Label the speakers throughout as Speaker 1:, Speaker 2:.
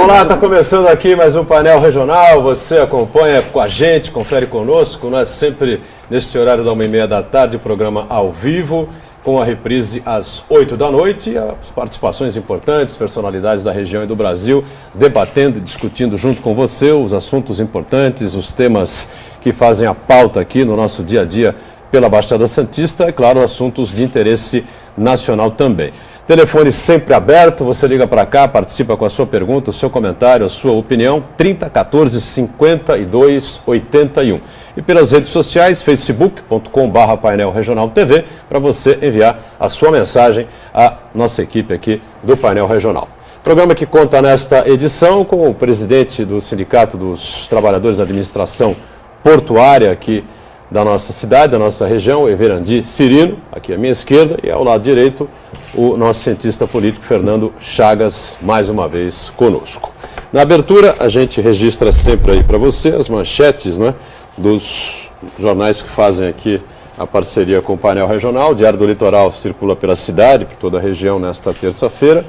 Speaker 1: Olá, está começando aqui mais um painel regional. Você acompanha com a gente, confere conosco. Nós sempre neste horário da 1h30 da tarde, programa ao vivo, com a reprise às 8 da noite. E as participações importantes, personalidades da região e do Brasil, debatendo e discutindo junto com você os assuntos importantes, os temas que fazem a pauta aqui no nosso dia a dia pela Baixada Santista e, claro, assuntos de interesse nacional também. Telefone sempre aberto, você liga para cá, participa com a sua pergunta, o seu comentário, a sua opinião, 3014-5281. E pelas redes sociais, facebook.com/painel regional TV, para você enviar a sua mensagem à nossa equipe aqui do Painel Regional. Programa que conta nesta edição com o presidente do Sindicato dos Trabalhadores da Administração Portuária aqui da nossa cidade, da nossa região, Everandi Cirino, aqui à minha esquerda, e ao lado direito, o nosso cientista político Fernando Chagas, mais uma vez conosco. Na abertura, a gente registra sempre aí para você as manchetes, né, dos jornais que fazem aqui a parceria com o Painel Regional. O Diário do Litoral circula pela cidade, por toda a região, nesta terça-feira.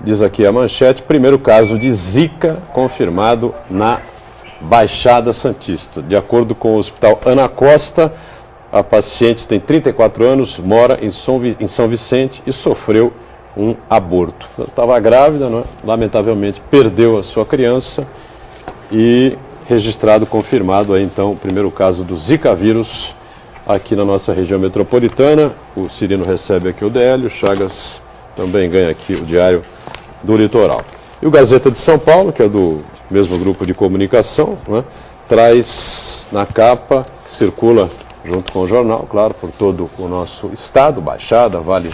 Speaker 1: Diz aqui a manchete: primeiro caso de Zika confirmado na Baixada Santista. De acordo com o Hospital Ana Costa, a paciente tem 34 anos, mora em São Vicente e sofreu um aborto. Estava grávida, né? Lamentavelmente perdeu a sua criança e registrado, confirmado aí então o primeiro caso do Zika vírus aqui na nossa região metropolitana. O Cirino recebe aqui o DL, o Chagas também ganha aqui o Diário do Litoral. E o Gazeta de São Paulo, que é do mesmo grupo de comunicação, né, traz na capa, que circula junto com o jornal, claro, por todo o nosso estado, Baixada, Vale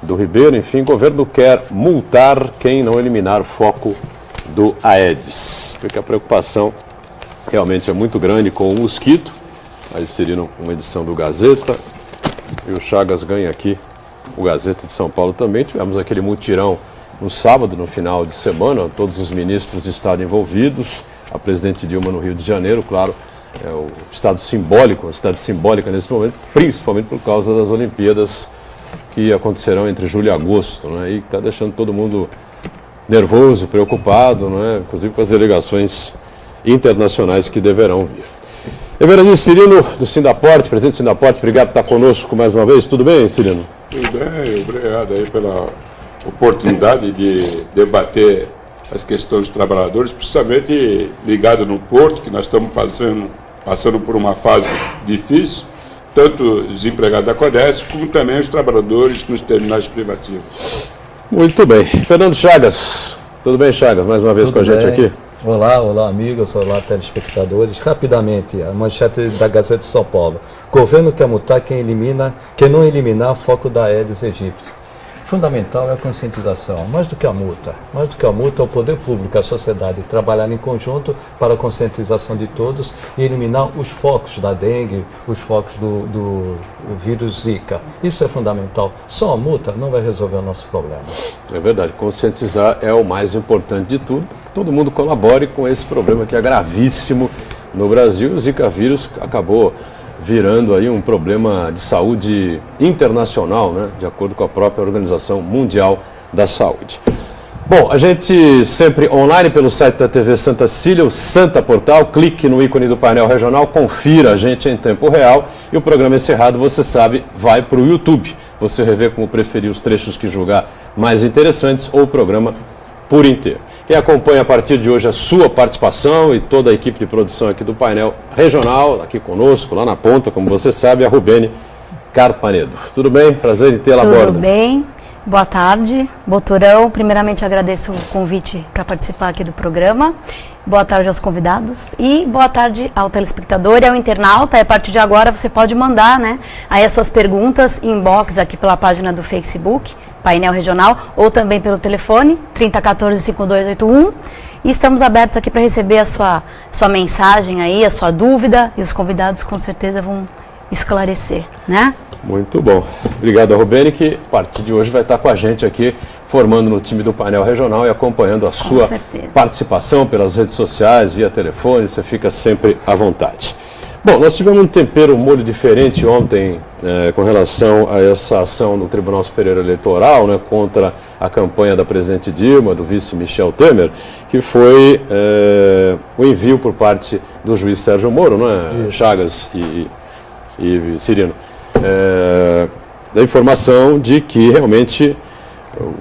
Speaker 1: do Ribeiro, enfim, o governo quer multar quem não eliminar o foco do Aedes, porque a preocupação realmente é muito grande com o mosquito. Aí seria uma edição do Gazeta, e o Chagas ganha aqui o Gazeta de São Paulo também. Tivemos aquele mutirão no sábado, no final de semana, todos os ministros de Estado envolvidos, a presidente Dilma no Rio de Janeiro, claro, é o estado simbólico, uma cidade simbólica nesse momento, principalmente por causa das Olimpíadas que acontecerão entre julho e agosto, né, e que está deixando todo mundo nervoso, preocupado, né, inclusive com as delegações internacionais que deverão vir. Everandi Cirino, do Sindaporte, presidente do Sindaporte, obrigado por estar conosco mais uma vez. Tudo bem, Cirino?
Speaker 2: Tudo bem, obrigado aí pela oportunidade de debater as questões dos trabalhadores, principalmente ligado no Porto, que nós estamos passando por uma fase difícil, tanto os empregados da CODES, como também os trabalhadores nos terminais privativos.
Speaker 1: Muito bem. Fernando Chagas, tudo bem, Chagas? Mais uma vez tudo com a gente aqui.
Speaker 3: Olá, amigos, olá, telespectadores. Rapidamente, a manchete da Gazeta de São Paulo. Governo quer multar quem não eliminar foco da Aedes aegypti. Fundamental é a conscientização, mais do que a multa. Mais do que a multa, é o poder público, a sociedade trabalhar em conjunto para a conscientização de todos e eliminar os focos da dengue, os focos do vírus Zika. Isso é fundamental. Só a multa não vai resolver o nosso problema.
Speaker 1: É verdade, conscientizar é o mais importante de tudo. Que todo mundo colabore com esse problema que é gravíssimo no Brasil. O Zika vírus acabou virando aí um problema de saúde internacional, né, de acordo com a própria Organização Mundial da Saúde. Bom, a gente sempre online pelo site da TV Santa Cília, o Santa Portal, clique no ícone do painel regional, confira a gente em tempo real e o programa encerrado, você sabe, vai para o YouTube. Você revê como preferir os trechos que julgar mais interessantes ou o programa por inteiro. Quem acompanha a partir de hoje a sua participação e toda a equipe de produção aqui do painel regional, aqui conosco, lá na ponta, como você sabe, a Rubene Carpanedo. Tudo bem? Prazer em tê-la a bordo.
Speaker 4: Tudo bem. Boa tarde, Boturão. Primeiramente agradeço o convite para participar aqui do programa. Boa tarde aos convidados e boa tarde ao telespectador e ao internauta. A partir de agora você pode mandar, né, aí as suas perguntas em inbox aqui pela página do Facebook, Painel Regional, ou também pelo telefone 3014-5281. E estamos abertos aqui para receber a sua mensagem aí, a sua dúvida, e os convidados com certeza vão esclarecer, né?
Speaker 1: Muito bom. Obrigado a Rubene, que a partir de hoje vai estar com a gente aqui, formando no time do Painel Regional e acompanhando a sua participação pelas redes sociais, via telefone, você fica sempre à vontade. Bom, nós tivemos um tempero, um molho diferente ontem com relação a essa ação do Tribunal Superior Eleitoral, né, contra a campanha da presidente Dilma, do vice Michel Temer, que foi o envio por parte do juiz Sérgio Moro, não é? Chagas e Cirino, da informação de que realmente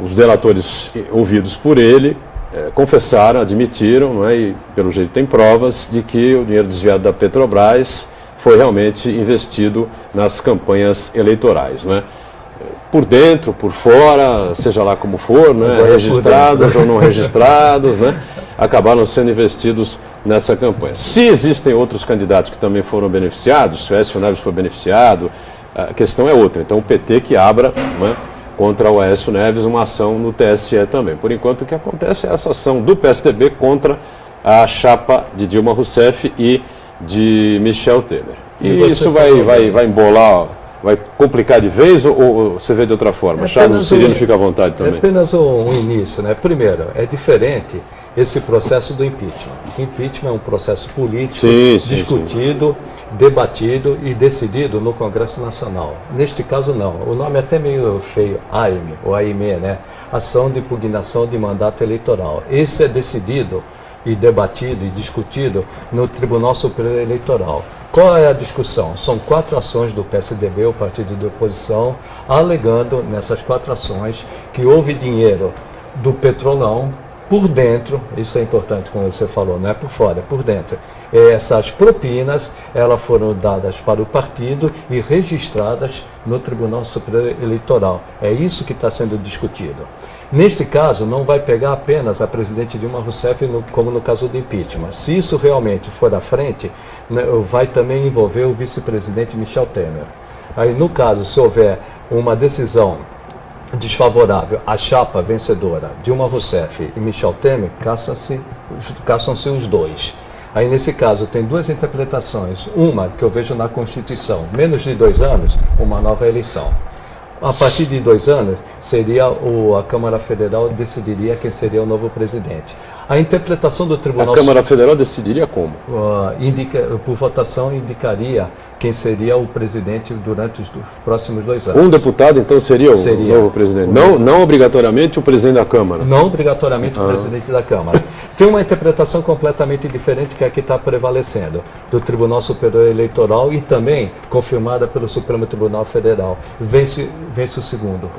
Speaker 1: os delatores ouvidos por ele confessaram, admitiram, não é? E pelo jeito tem provas de que o dinheiro desviado da Petrobras foi realmente investido nas campanhas eleitorais, não é? Por dentro, por fora, seja lá como for, né, registrados ou não registrados, né, acabaram sendo investidos nessa campanha. Se existem outros candidatos que também foram beneficiados, se o Aécio Neves foi beneficiado, a questão é outra. Então o PT que abra, né, contra o Aécio Neves uma ação no TSE também. Por enquanto o que acontece é essa ação do PSDB contra a chapa de Dilma Rousseff e de Michel Temer. E isso vai embolar, vai complicar de vez ou você vê de outra forma? Chagas, o Cirino fica à vontade também.
Speaker 3: É apenas um início, né? Primeiro, é diferente esse processo do impeachment. O impeachment é um processo político discutido, debatido e decidido no Congresso Nacional. Neste caso não, o nome é até meio feio, AIME, ou AIME, né? Ação de impugnação de mandato eleitoral. Esse é decidido e debatido e discutido no Tribunal Superior Eleitoral. Qual é a discussão? São 4 ações do PSDB, o partido de oposição, alegando nessas 4 ações que houve dinheiro do Petrolão por dentro, isso é importante como você falou, não é por fora, é por dentro. Essas propinas, elas foram dadas para o partido e registradas no Tribunal Superior Eleitoral. É isso que está sendo discutido. Neste caso, não vai pegar apenas a presidente Dilma Rousseff, como no caso do impeachment. Se isso realmente for à frente, vai também envolver o vice-presidente Michel Temer. Aí, no caso, se houver uma decisão desfavorável à chapa vencedora Dilma Rousseff e Michel Temer, caçam-se os dois. Aí, nesse caso, tem 2 interpretações. Uma, que eu vejo na Constituição, menos de 2 anos, uma nova eleição. A partir de 2 anos, seria a Câmara Federal decidiria quem seria o novo presidente. A interpretação do Tribunal...
Speaker 1: A Câmara Federal decidiria como?
Speaker 3: Por votação, indicaria quem seria o presidente durante os próximos 2 anos.
Speaker 1: Um deputado, então, seria o novo presidente? Não obrigatoriamente o presidente da Câmara?
Speaker 3: Não obrigatoriamente o presidente da Câmara. Tem uma interpretação completamente diferente que é a que está prevalecendo, do Tribunal Superior Eleitoral e também confirmada pelo Supremo Tribunal Federal. Vence o segundo.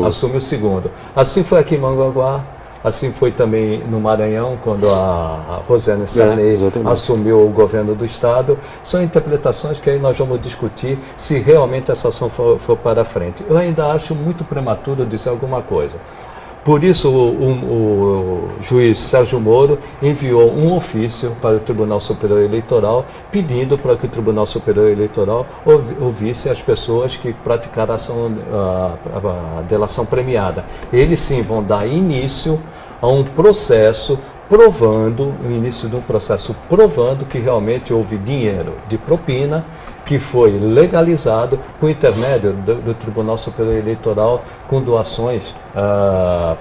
Speaker 3: Assume o segundo. Assim foi aqui em Mongaguá. Assim foi também no Maranhão, quando a Rosiane Sarney assumiu o governo do Estado. São interpretações que aí nós vamos discutir se realmente essa ação for para frente. Eu ainda acho muito prematuro dizer alguma coisa. Por isso, o juiz Sérgio Moro enviou um ofício para o Tribunal Superior Eleitoral, pedindo para que o Tribunal Superior Eleitoral ouvisse as pessoas que praticaram a delação premiada. Eles sim vão dar início a um processo provando que realmente houve dinheiro de propina, que foi legalizado por intermédio do Tribunal Superior Eleitoral com doações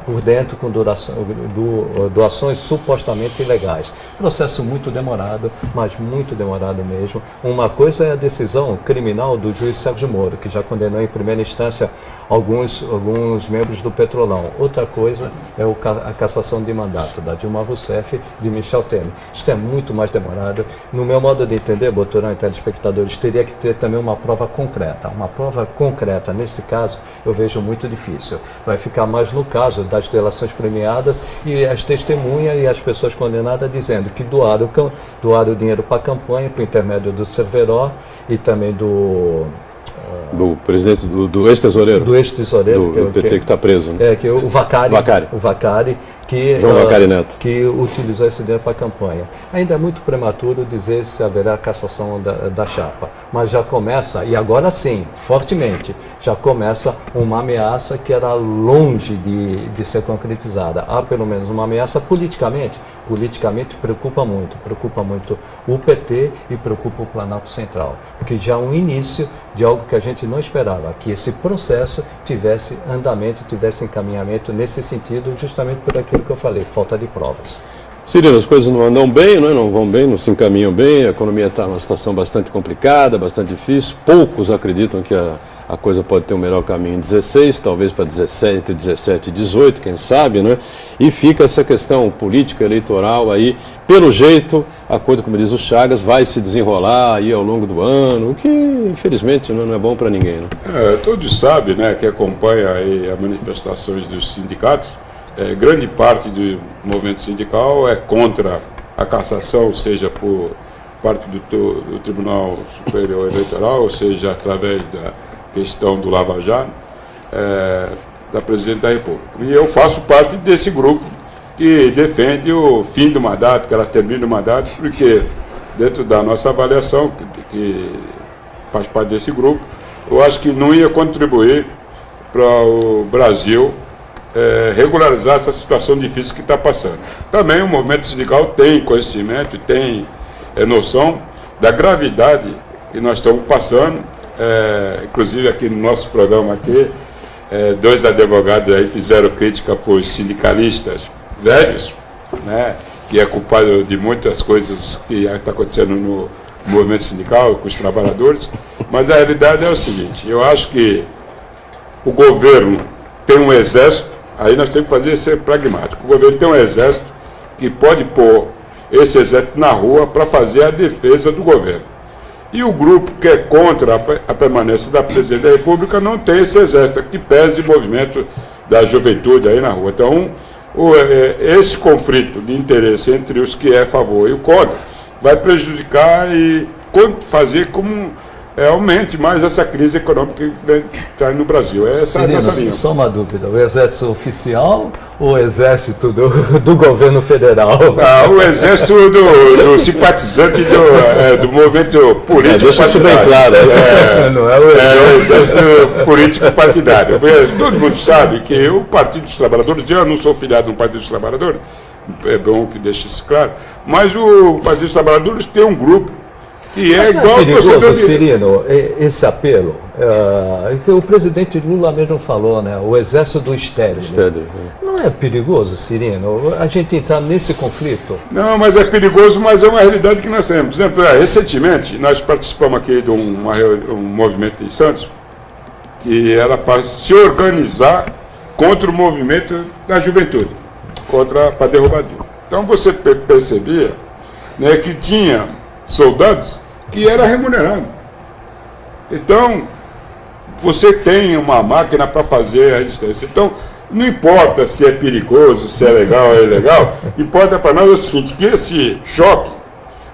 Speaker 3: por dentro, com doações supostamente ilegais. Processo muito demorado, mas muito demorado mesmo. Uma coisa é a decisão criminal do juiz Sérgio Moro, que já condenou em primeira instância alguns membros do Petrolão. Outra coisa é a cassação de mandato da Dilma Rousseff e de Michel Temer. Isto é muito mais demorado. No meu modo de entender, Boturão e telespectadores, teria que ter também uma prova concreta. Uma prova concreta, nesse caso, eu vejo muito difícil. Vai ficar mais no caso das delações premiadas e as testemunhas e as pessoas condenadas dizendo que doaram dinheiro para a campanha por intermédio do Cerveró e também do
Speaker 1: presidente, do ex-tesoureiro.
Speaker 3: Do ex-tesoureiro.
Speaker 1: Do PT que está preso. Né?
Speaker 3: Que o Vacari. O Vacari,
Speaker 1: João Vacari Neto.
Speaker 3: Que utilizou esse dinheiro para a campanha. Ainda é muito prematuro dizer se haverá cassação da chapa. Mas já começa, e agora sim, fortemente, já começa uma ameaça que era longe de ser concretizada. Há pelo menos uma ameaça politicamente. Politicamente preocupa muito o PT e preocupa o Planalto Central. Porque já é um início de algo que a gente não esperava, que esse processo tivesse andamento, tivesse encaminhamento nesse sentido, justamente por aquilo que eu falei, falta de provas.
Speaker 1: Cirino, as coisas não andam bem, não vão bem, não se encaminham bem, a economia está numa situação bastante complicada, bastante difícil, poucos acreditam que a coisa pode ter um melhor caminho em 16, talvez para 17, entre 17 e 18, quem sabe, né? E fica essa questão política, eleitoral aí. Pelo jeito, a coisa, como diz o Chagas, vai se desenrolar aí ao longo do ano, o que, infelizmente, não é bom para ninguém, né?
Speaker 2: Todos sabem, né, que acompanha aí as manifestações dos sindicatos, grande parte do movimento sindical é contra a cassação, seja por parte do Tribunal Superior Eleitoral, ou seja, através da questão do Lava Jato, da Presidente da República. E eu faço parte desse grupo que defende o fim do mandato, que ela termine o mandato, porque dentro da nossa avaliação, que faz parte desse grupo, eu acho que não ia contribuir para o Brasil regularizar essa situação difícil que está passando. Também o movimento sindical tem conhecimento, tem noção da gravidade que nós estamos passando, inclusive aqui no nosso programa aqui, dois advogados aí fizeram crítica para os sindicalistas velhos, né, que é culpado de muitas coisas que está acontecendo no movimento sindical, com os trabalhadores, mas a realidade é o seguinte: eu acho que o governo tem um exército, aí nós temos que fazer ser pragmático. O governo tem um exército que pode pôr esse exército na rua para fazer a defesa do governo. E o grupo que é contra a permanência da Presidente da República não tem esse exército que pese o movimento da juventude aí na rua. Então, esse conflito de interesse entre os que é a favor e o contra vai prejudicar e fazer com aumente mais essa crise econômica que está no Brasil. Essa é a nossa linha.
Speaker 3: Só uma dúvida: o exército oficial ou o exército do governo federal?
Speaker 2: O exército do simpatizante do movimento político.
Speaker 1: Deixa isso bem claro.
Speaker 3: Não é o
Speaker 2: exército político partidário. Todo mundo sabe que o Partido dos Trabalhadores, eu não sou filiado no Partido dos Trabalhadores, é bom que deixe isso claro, mas o Partido dos Trabalhadores tem um grupo que é igual ao
Speaker 3: perigoso, Cirino, esse apelo, que o presidente Lula mesmo falou, né? O exército do estéril. Não é perigoso, Cirino, a gente entrar nesse conflito?
Speaker 2: Não, mas é perigoso, mas é uma realidade que nós temos. Por exemplo, recentemente, nós participamos aqui de um movimento em Santos, que era para se organizar contra o movimento da juventude, para derrubar Dilma. Então você percebia, né, que tinha soldados que era remunerado. Então, você tem uma máquina para fazer a resistência. Então, não importa se é perigoso, se é legal ou é ilegal, importa para nós o seguinte: que esse choque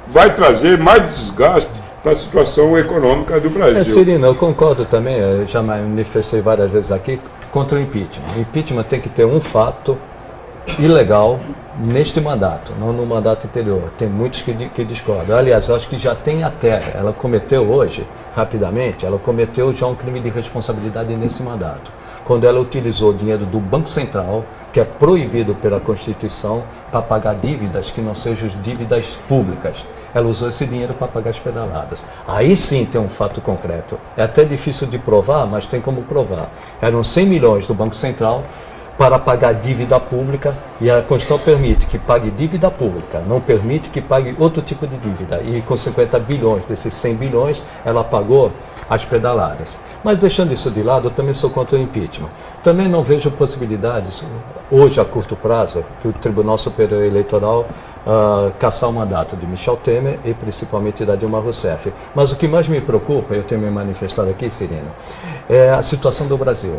Speaker 2: vai trazer mais desgaste para a situação econômica do Brasil.
Speaker 3: Cirino, eu concordo também, eu já manifestei várias vezes aqui, contra o impeachment. O impeachment tem que ter um fato ilegal neste mandato, não no mandato anterior. Tem muitos que discordam. Aliás, eu acho que já tem até, ela cometeu hoje, rapidamente, ela cometeu já um crime de responsabilidade nesse mandato, quando ela utilizou o dinheiro do Banco Central, que é proibido pela Constituição, para pagar dívidas que não sejam dívidas públicas. Ela usou esse dinheiro para pagar as pedaladas. Aí sim tem um fato concreto. É até difícil de provar, mas tem como provar. Eram 100 milhões do Banco Central para pagar dívida pública, e a Constituição permite que pague dívida pública, não permite que pague outro tipo de dívida. E com 50 bilhões desses 100 bilhões, ela pagou as pedaladas. Mas deixando isso de lado, eu também sou contra o impeachment. Também não vejo possibilidades, hoje a curto prazo, que o Tribunal Superior Eleitoral caçar o mandato de Michel Temer e principalmente da Dilma Rousseff. Mas o que mais me preocupa, eu tenho me manifestado aqui, Cirino, é a situação do Brasil.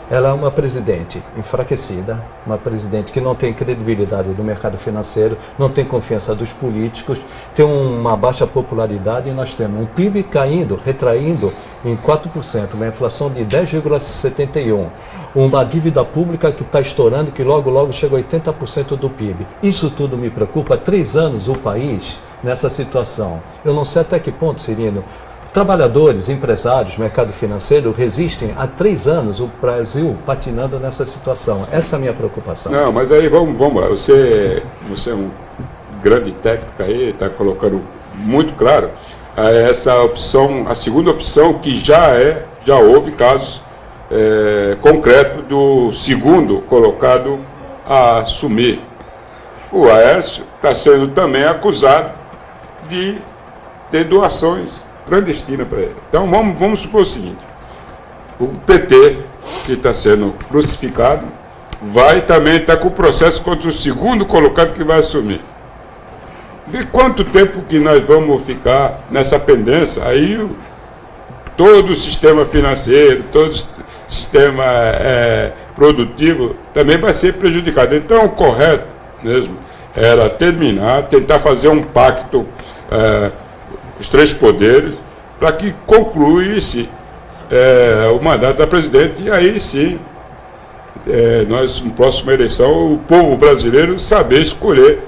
Speaker 3: Ela é uma presidente enfraquecida, uma presidente que não tem credibilidade do mercado financeiro, não tem confiança dos políticos, tem uma baixa popularidade, e nós temos um PIB caindo, retraindo em 4%, uma inflação de 10,71%, uma dívida pública que está estourando, que logo chega a 80% do PIB. Isso tudo me preocupa. Há 3 anos o país nessa situação. Eu não sei até que ponto, Cirino, trabalhadores, empresários, mercado financeiro resistem há 3 anos o Brasil patinando nessa situação. Essa é a minha preocupação.
Speaker 2: Não, mas aí vamos lá. Você é um grande técnico aí, está colocando muito claro essa opção, a segunda opção, que já houve casos concretos do segundo colocado a assumir. O Aécio está sendo também acusado de ter doações clandestina para ele. Então vamos supor o seguinte: o PT, que está sendo crucificado, vai também estar com o processo contra o segundo colocado que vai assumir. De quanto tempo que nós vamos ficar nessa pendência? Aí todo o sistema financeiro, todo o sistema produtivo também vai ser prejudicado. Então, o correto mesmo era terminar, tentar fazer um pacto, os três poderes, para que concluísse o mandato da presidente, e aí sim, nós, na próxima eleição, o povo brasileiro saber escolher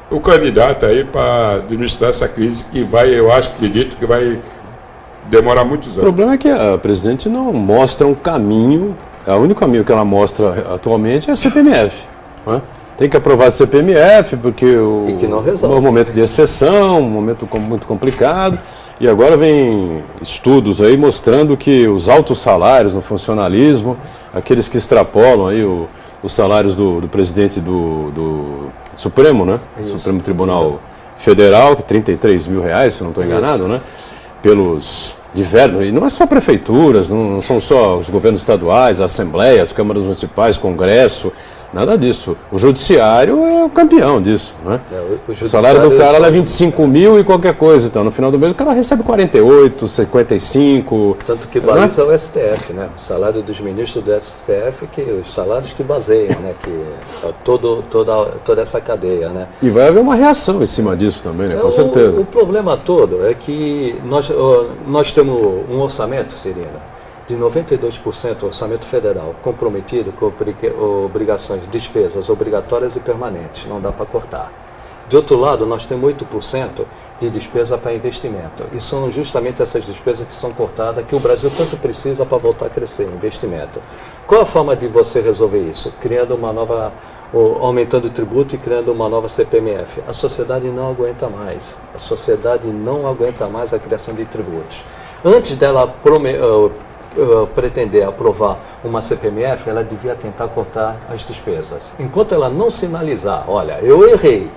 Speaker 2: o candidato aí para administrar essa crise que vai, eu acredito que vai demorar muitos anos.
Speaker 1: O problema é que a presidente não mostra um caminho, o único caminho que ela mostra atualmente é a CPMF. Né? Tem que aprovar a CPMF, porque
Speaker 3: E que não resolve.
Speaker 1: é um momento de exceção, um momento muito complicado, e agora vem estudos aí mostrando que os altos salários no funcionalismo, aqueles que extrapolam aí os salários do presidente do Supremo, né?
Speaker 3: Isso.
Speaker 1: Supremo Tribunal Federal, que R$33 mil, se não estou enganado, né? Pelos diversos, e não é só prefeituras, não são só os governos estaduais, assembleias, câmaras municipais, congresso, nada disso. O judiciário é o campeão disso, né? O salário do cara é 25 mil e qualquer coisa, então no final do mês o cara recebe 48, 55.
Speaker 3: Tanto que baliza o STF, né? O salário dos ministros do STF, que os salários que baseiam, né? Que é toda essa cadeia, né?
Speaker 1: E vai haver uma reação em cima disso também, né? Com certeza.
Speaker 3: O problema todo é que nós temos um orçamento, Cirino, de 92% orçamento federal comprometido com obrigações, despesas obrigatórias e permanentes, não dá para cortar. De outro lado, nós temos 8% de despesa para investimento, e são justamente essas despesas que são cortadas, que o Brasil tanto precisa para voltar a crescer, investimento. Qual a forma de você resolver isso? Criando uma nova, aumentando o tributo e criando uma nova CPMF. A sociedade não aguenta mais, a criação de tributos. Antes dela pretender aprovar uma CPMF, ela devia tentar cortar as despesas. Enquanto ela não sinalizar, olha, eu errei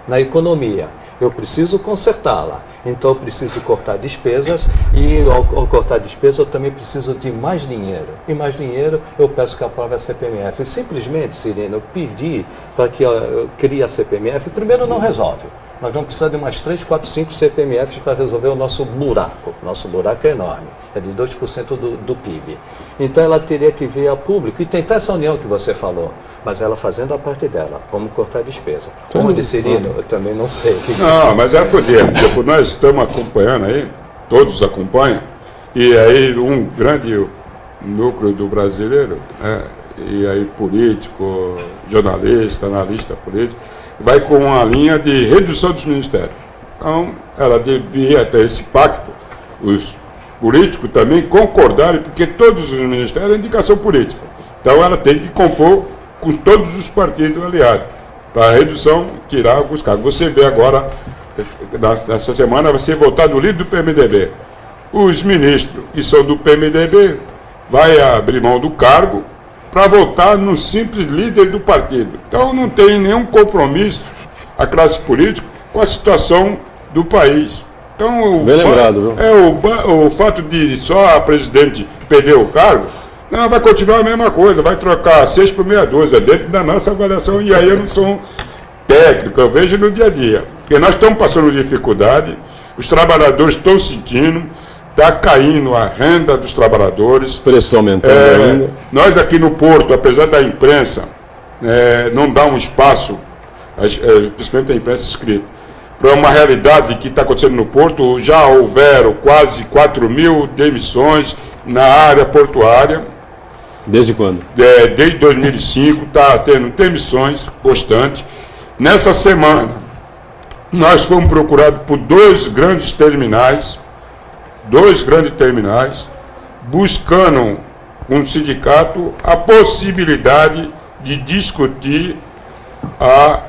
Speaker 3: na economia, eu preciso consertá-la, então eu preciso cortar despesas, e ao cortar despesas eu também preciso de mais dinheiro. E mais dinheiro eu peço que aprove a CPMF. Simplesmente, Cirino, eu pedi para que crie a CPMF, primeiro não resolve. Nós vamos precisar de umas 3, 4, 5 CPMFs para resolver o nosso buraco. Nosso buraco é enorme, é de 2% do PIB. Então ela teria que vir a público e tentar essa união que você falou, mas ela fazendo a parte dela. Vamos cortar a despesa. Onde, Cirino? Eu também não sei.
Speaker 2: Não, mas ela podia. Tipo, nós estamos acompanhando aí, todos acompanham, e aí um grande núcleo do brasileiro, né, e aí político, jornalista, analista político, vai com uma linha de redução dos ministérios. Então, ela devia ter esse pacto, os políticos também concordarem, porque todos os ministérios é indicação política. Então, ela tem que compor com todos os partidos aliados, para a redução, tirar alguns cargos. Você vê agora, nessa semana, vai ser votado o líder do PMDB. Os ministros que são do PMDB vai abrir mão do cargo para votar no simples líder do partido. Então não tem nenhum compromisso a classe política com a situação do país. Então
Speaker 1: Bem lembrado, viu?
Speaker 2: O fato de só a presidente perder o cargo, não, vai continuar a mesma coisa, vai trocar 6 por meia dúzia, dentro da nossa avaliação, e aí eu não sou técnico, eu vejo no dia a dia. Porque nós estamos passando dificuldade, os trabalhadores estão sentindo, está caindo a renda dos trabalhadores.
Speaker 1: Preço aumentando ainda.
Speaker 2: Nós aqui no Porto, apesar da imprensa não dar um espaço, principalmente a imprensa escrita, para uma realidade que está acontecendo no Porto, já houveram quase 4 mil demissões na área portuária.
Speaker 1: Desde quando?
Speaker 2: Desde 2005 está tendo demissões constantes. Nessa semana, nós fomos procurados por dois grandes terminais, buscando com o sindicato a possibilidade de discutir a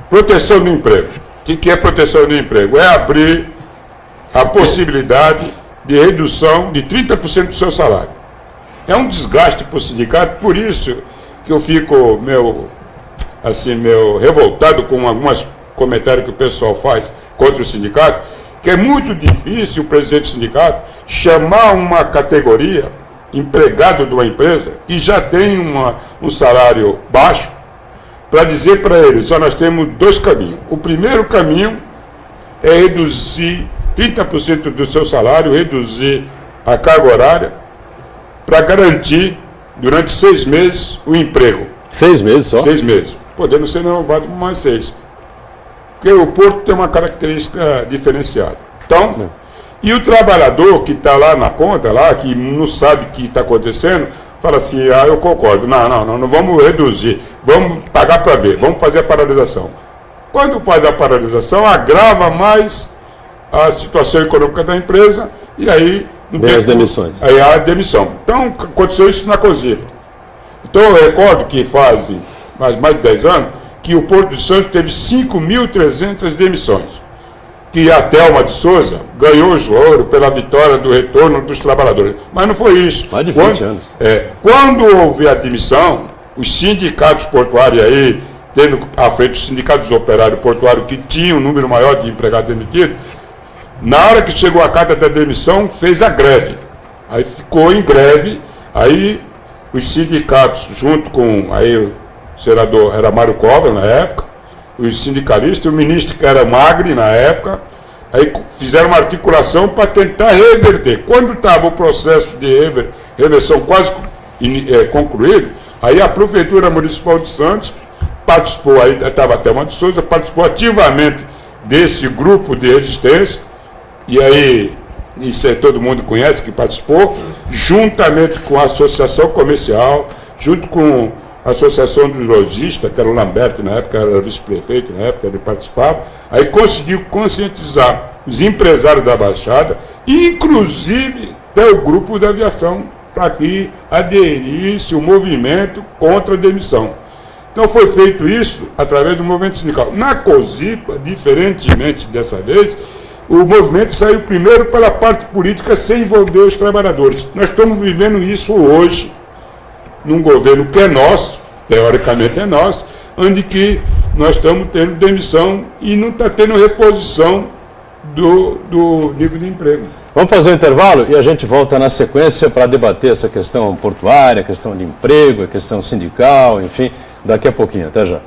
Speaker 2: proteção do emprego. O que é proteção do emprego? É abrir a possibilidade de redução de 30% do seu salário. É um desgaste para o sindicato, por isso que eu fico meio revoltado com alguns comentários que o pessoal faz contra o sindicato, que é muito difícil o presidente do sindicato chamar uma categoria, empregado de uma empresa, que já tem um salário baixo, para dizer para eles, nós temos 2 caminhos. O primeiro caminho é reduzir 30% do seu salário, reduzir a carga horária, para garantir, durante 6 meses, o emprego.
Speaker 1: 6 meses só?
Speaker 2: 6 meses. Podendo ser renovado por mais 6. Porque o porto tem uma característica diferenciada. Então, e o trabalhador que está lá na ponta, lá, que não sabe o que está acontecendo, fala assim, eu concordo, não vamos reduzir, vamos pagar para ver, vamos fazer a paralisação. Quando faz a paralisação, agrava mais a situação econômica da empresa e aí...
Speaker 1: Vem as demissões.
Speaker 2: Aí há a demissão. Então, aconteceu isso na COSIPA. Então, eu recordo que faz mais de 10 anos, que o Porto de Santos teve 5.300 demissões. Que a Thelma de Souza ganhou o ouro pela vitória do retorno dos trabalhadores. Mas não foi isso.
Speaker 1: Mais de 20 anos.
Speaker 2: Quando houve a demissão, os sindicatos portuários aí, tendo à frente os sindicatos operários portuários que tinham um número maior de empregados demitidos, na hora que chegou a carta da demissão, fez a greve. Aí ficou em greve, aí os sindicatos, junto com aí, o senador, era Mário Covas na época, os sindicalistas, o ministro que era Magri na época, aí fizeram uma articulação para tentar reverter. Quando estava o processo de reversão quase concluído, aí a Prefeitura Municipal de Santos participou, aí estava a Thelma de Souza, participou ativamente desse grupo de resistência, e aí, isso todo mundo conhece que participou, juntamente com a Associação Comercial, junto com a Associação dos Lojistas, que era o Lamberto na época, era vice-prefeito na época, ele participava, aí conseguiu conscientizar os empresários da Baixada, inclusive até o grupo da aviação, para que aderisse o movimento contra a demissão. Então foi feito isso através do movimento sindical. Na COSIPA, diferentemente dessa vez, o movimento saiu primeiro pela parte política sem envolver os trabalhadores. Nós estamos vivendo isso hoje, num governo que é nosso, teoricamente é nosso, onde que nós estamos tendo demissão e não está tendo reposição do nível de emprego.
Speaker 1: Vamos fazer um intervalo e a gente volta na sequência para debater essa questão portuária, questão de emprego, questão sindical, enfim, daqui a pouquinho. Até já.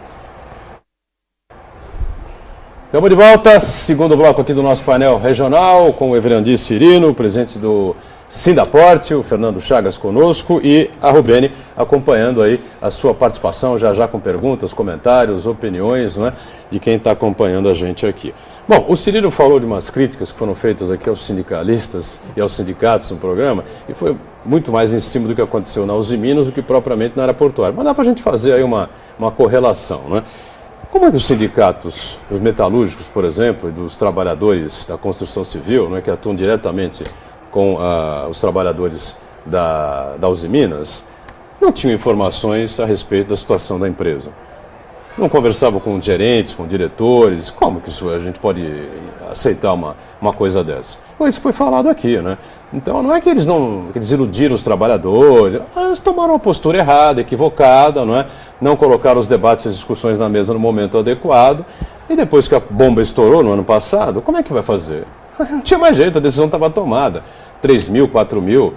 Speaker 1: Estamos de volta, segundo bloco aqui do nosso painel regional, com o Everandi Cirino, presidente do Sindaporte, o Fernando Chagas conosco e a Rubene acompanhando aí a sua participação, já com perguntas, comentários, opiniões, né, de quem está acompanhando a gente aqui. Bom, o Cirino falou de umas críticas que foram feitas aqui aos sindicalistas e aos sindicatos no programa, e foi muito mais em cima do que aconteceu na Uzi Minas do que propriamente na área portuária. Mas dá para a gente fazer aí uma correlação, né? Como é que os sindicatos, os metalúrgicos, por exemplo, e dos trabalhadores da construção civil, né, que atuam diretamente com os trabalhadores da Uzi Minas, não tinham informações a respeito da situação da empresa? Não conversavam com gerentes, com diretores? Como que a gente pode aceitar uma coisa dessa? Isso foi falado aqui, né? Então não é que eles iludiram os trabalhadores, eles tomaram uma postura errada, equivocada, não é? Não colocaram os debates e as discussões na mesa no momento adequado, e depois que a bomba estourou no ano passado, como é que vai fazer? Não tinha mais jeito, a decisão estava tomada. 3.000, 4.000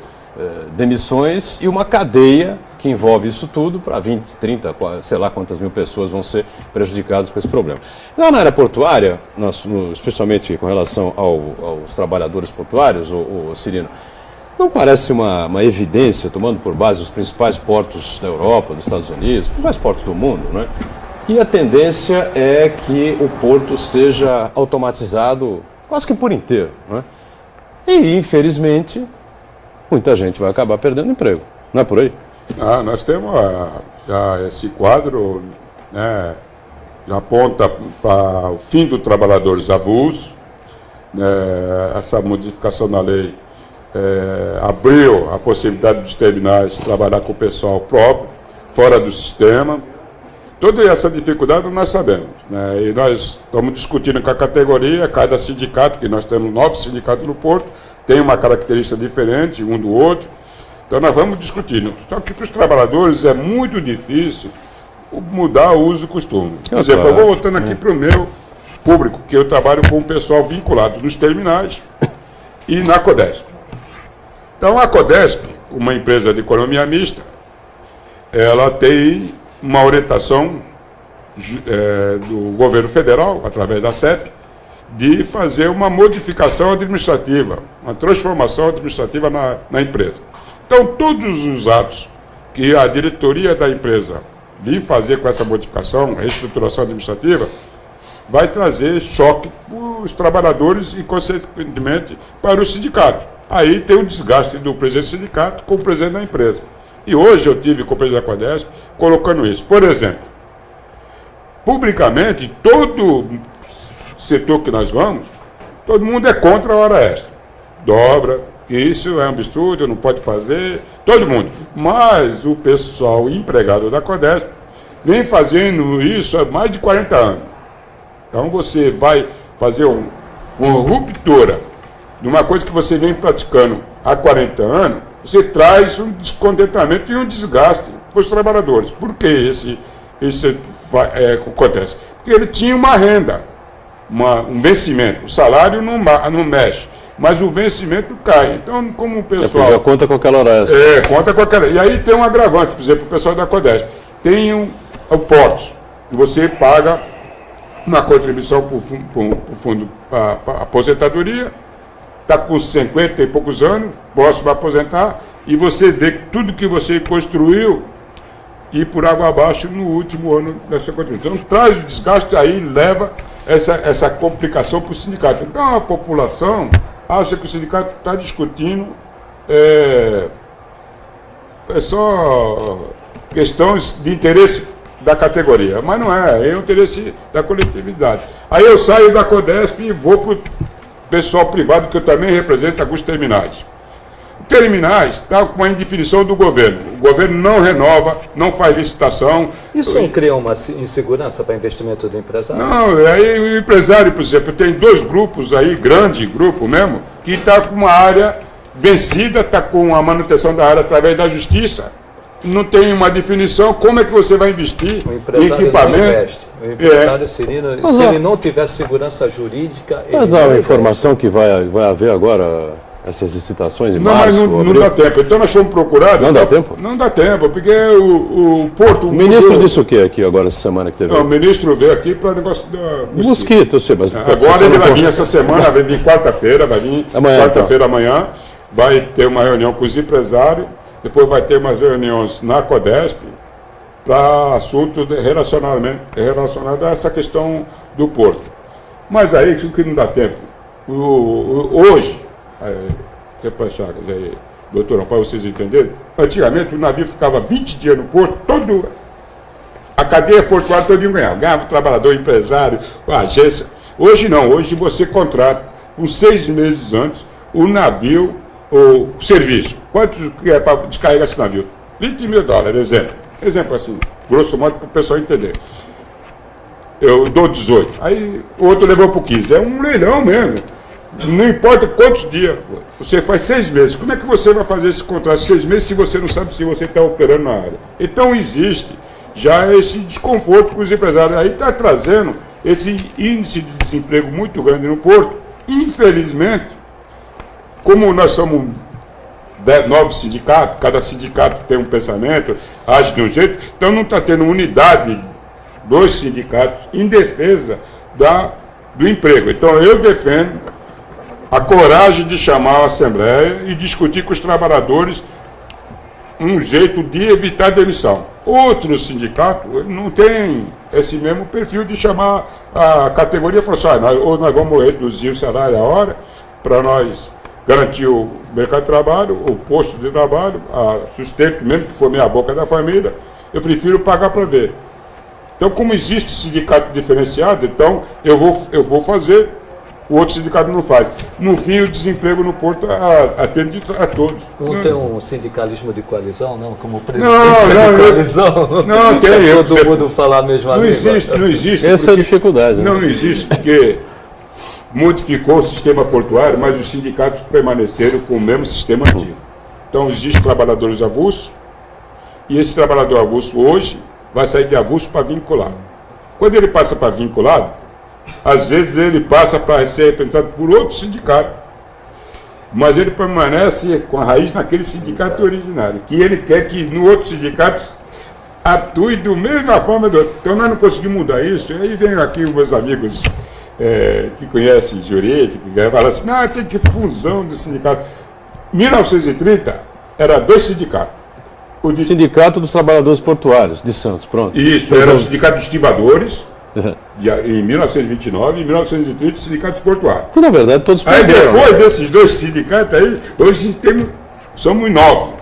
Speaker 1: demissões e uma cadeia que envolve isso tudo para 20, 30, sei lá quantas mil pessoas vão ser prejudicadas com esse problema. Lá na área portuária, especialmente com relação aos trabalhadores portuários, o Cirino, não parece uma evidência, tomando por base os principais portos da Europa, dos Estados Unidos, os principais portos do mundo, né? Que a tendência é que o porto seja automatizado quase que por inteiro, né? E, infelizmente, muita gente vai acabar perdendo emprego. Não é por aí?
Speaker 2: Nós temos já esse quadro, né, já aponta para o fim do trabalhadores avulsos, né, essa modificação da lei abriu a possibilidade dos terminais trabalhar com o pessoal próprio, fora do sistema. Toda essa dificuldade nós sabemos, né, e nós estamos discutindo com a categoria, cada sindicato, que nós temos 9 sindicatos no Porto, tem uma característica diferente um do outro. Então nós vamos discutindo. Só que para os trabalhadores é muito difícil mudar o uso e costume. Por exemplo, eu vou voltando aqui para o meu público que eu trabalho com o pessoal vinculado nos terminais e na Codesp. Então, a Codesp, uma empresa de economia mista, ela tem uma orientação do governo federal, através da CEP, de fazer uma modificação administrativa, uma transformação administrativa na empresa. Então, todos os atos que a diretoria da empresa vir fazer com essa modificação, reestruturação administrativa, vai trazer choque para os trabalhadores e, consequentemente, para o sindicato. Aí tem o desgaste do presidente do sindicato com o presidente da empresa. E hoje eu tive com o presidente da Codesp colocando isso. Por exemplo, publicamente, todo setor que nós vamos, todo mundo é contra a hora extra. Dobra, que isso é um absurdo, não pode fazer, todo mundo. Mas o pessoal empregado da Codesp vem fazendo isso há mais de 40 anos. Então você vai fazer uma ruptura de uma coisa que você vem praticando há 40 anos, você traz um descontentamento e um desgaste para os trabalhadores. Por que isso acontece? Porque ele tinha uma renda, um vencimento. O salário não mexe, mas o vencimento cai. Então, como o pessoal...
Speaker 1: já conta com aquela hora extra.
Speaker 2: Conta com aquela... E aí tem um agravante, por exemplo, o pessoal da Codesp. Tem o portos, que você paga uma contribuição para o fundo para aposentadoria, está com 50 e poucos anos, próximo a aposentar, e você vê que tudo que você construiu ir por água abaixo no último ano dessa contribuição. Então, traz o desgaste, aí leva essa complicação para o sindicato. Então, a população acha que o sindicato está discutindo só questões de interesse da categoria, mas não é o interesse da coletividade. Aí eu saio da Codesp e vou para o pessoal privado, que eu também represento alguns terminais. Terminais está com uma indefinição do governo. O governo não renova, não faz licitação.
Speaker 3: Isso não cria uma insegurança para investimento do empresário?
Speaker 2: Não, aí o empresário, por exemplo, tem 2 grupos aí, grande grupo mesmo, que está com uma área vencida, está com a manutenção da área através da justiça. Não tem uma definição, como é que você vai investir em equipamento?
Speaker 3: Não investe. O empresário Cirino, se ele não tiver segurança jurídica...
Speaker 1: Mas há uma informação que vai haver agora essas licitações em
Speaker 2: não,
Speaker 1: março,
Speaker 2: mas não dá tempo. Então nós fomos procurados...
Speaker 1: Não dá tempo?
Speaker 2: Não dá tempo, porque o Porto...
Speaker 1: O ministro disse o que aqui agora, essa semana que teve?
Speaker 2: Não, o ministro veio aqui para negócio da
Speaker 1: mosquito, eu sei, mas...
Speaker 2: Agora ele vai vir essa semana, vai vir quarta-feira, quarta-feira amanhã, vai ter uma reunião com os empresários. Depois vai ter umas reuniões na Codesp para assuntos relacionados a essa questão do porto. Mas aí, isso que não dá tempo. Hoje, doutor, para vocês entenderem, antigamente o navio ficava 20 dias no porto, a cadeia portuária todo ganhava. Ganhava o trabalhador, o empresário, a agência. Hoje não, hoje você contrata, com 6 meses antes, o navio, o serviço. Quanto que é para descarregar esse navio? $20 mil, exemplo. Exemplo assim, grosso modo, para o pessoal entender. Eu dou 18. Aí o outro levou para 15. É um leilão mesmo. Não importa quantos dias. Você faz 6 meses. Como é que você vai fazer esse contrato de 6 meses se você não sabe se você está operando na área? Então existe já esse desconforto com os empresários. Aí está trazendo esse índice de desemprego muito grande no porto. Infelizmente, como nós somos 9 sindicatos, cada sindicato tem um pensamento, age de um jeito, então não está tendo unidade dos sindicatos em defesa do emprego. Então eu defendo a coragem de chamar a Assembleia e discutir com os trabalhadores um jeito de evitar demissão. Outros sindicatos não têm esse mesmo perfil de chamar a categoria e falar assim, ou nós vamos reduzir o salário a hora para nós garantir o mercado de trabalho, o posto de trabalho, sustento, mesmo que for meia boca da família, eu prefiro pagar para ver. Então, como existe sindicato diferenciado, então eu vou fazer, o outro sindicato não faz. No fim, o desemprego no porto atende a todos.
Speaker 3: Não tem um sindicalismo de coalizão, não? Como presidência de coalizão?
Speaker 2: Não tem.
Speaker 3: Todo mundo falar a mesma língua.
Speaker 2: Não existe.
Speaker 1: Essa é a dificuldade.
Speaker 2: Não existe, porque modificou o sistema portuário, mas os sindicatos permaneceram com o mesmo sistema antigo. Então, existem trabalhadores avulsos, e esse trabalhador avulso hoje vai sair de avulso para vinculado. Quando ele passa para vinculado, às vezes ele passa para ser representado por outro sindicato, mas ele permanece com a raiz naquele sindicato originário, que ele quer que no outro sindicato atue da mesma forma do outro. Então nós não conseguimos mudar isso. E aí vem aqui os meus amigos que conhecem jurídica, que falam assim, não, tem que fusão do sindicato. 1930 era 2 sindicatos.
Speaker 1: Sindicato dos Trabalhadores Portuários de Santos, pronto.
Speaker 2: Isso, era o Sindicato de Estivadores, em 1929, e em 1930 o Sindicato dos Portuários.
Speaker 1: Que na verdade todos
Speaker 2: Aí
Speaker 1: perderam.
Speaker 2: depois desses 2 sindicatos aí, hoje somos 9.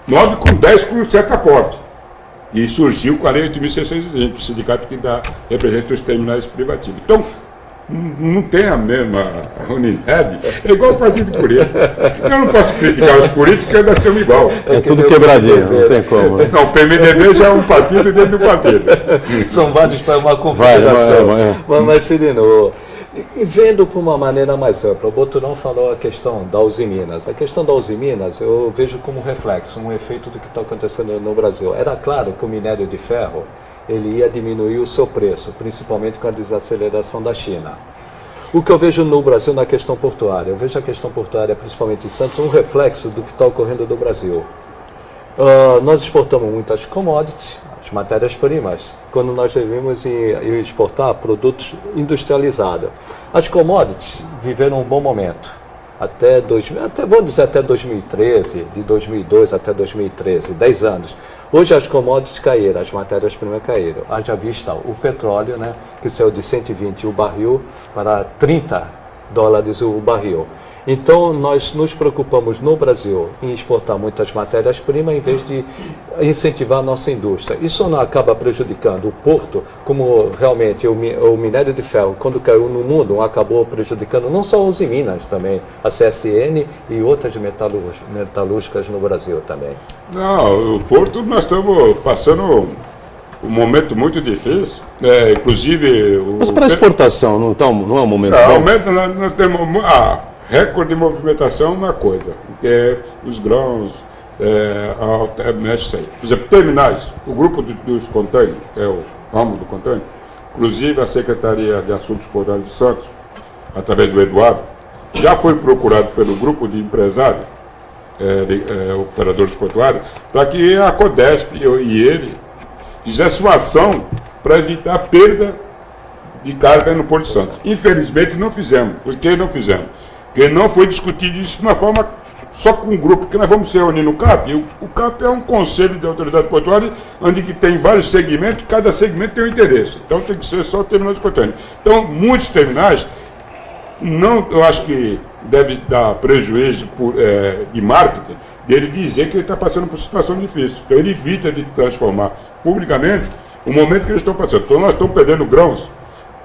Speaker 2: 9 com 10 com certo aporte. E surgiu 48.620, o sindicato que representa os terminais privativos. Então, não tem a mesma unidade, é igual o partido político. Eu não posso criticar os políticos, porque nós somos igual.
Speaker 1: É tudo quebradinho, não tem como. Né?
Speaker 2: Não, o PMDB já é um partido dentro do partido.
Speaker 3: São vários para uma confederação. Mas Cirino, e vendo por uma maneira mais ampla, o Boturão falou a questão da Usiminas. A questão da Usiminas eu vejo como reflexo, um efeito do que está acontecendo no Brasil. Era claro que o minério de ferro ele ia diminuir o seu preço, principalmente com a desaceleração da China. O que eu vejo no Brasil na questão portuária, eu vejo a questão portuária, principalmente em Santos, um reflexo do que está ocorrendo no Brasil. Nós exportamos muitas commodities, as matérias-primas, quando nós devemos exportar produtos industrializados. As commodities viveram um bom momento, vou dizer até 2013, de 2002 até 2013, 10 anos. Hoje as commodities caíram, as matérias-primas caíram. Haja vista o petróleo, né, que saiu de 120 o barril para $30 o barril. Então, nós nos preocupamos no Brasil em exportar muitas matérias-primas em vez de incentivar a nossa indústria. Isso não acaba prejudicando o porto, como realmente o minério de ferro, quando caiu no mundo, acabou prejudicando não só os Minas também, a CSN e outras metalúrgicas no Brasil também.
Speaker 2: Não, o porto nós estamos passando um momento muito difícil, inclusive...
Speaker 1: Mas para exportação não é um momento bom?
Speaker 2: Nós temos... recorde de movimentação é uma coisa, que é os grãos, mexe isso aí. Por exemplo, terminais, o grupo dos contêineres, que é o ramo do container, inclusive a Secretaria de Assuntos Portuários de Santos, através do Eduardo, já foi procurado pelo grupo de empresários, operadores portuários, para que a Codesp e ele fizessem uma ação para evitar a perda de carga no Porto de Santos. Infelizmente não fizemos. Por que não fizemos? Porque não foi discutido isso de uma forma só com um grupo, porque nós vamos se reunir no CAP, e o CAP é um conselho de autoridade portuária, onde que tem vários segmentos, cada segmento tem um interesse. Então tem que ser só o terminal de contêiner. Então, muitos terminais, eu acho que deve dar prejuízo de marketing, dele dizer que ele está passando por situação difícil. Então ele evita de transformar publicamente o momento que eles estão passando. Então nós estamos perdendo grãos,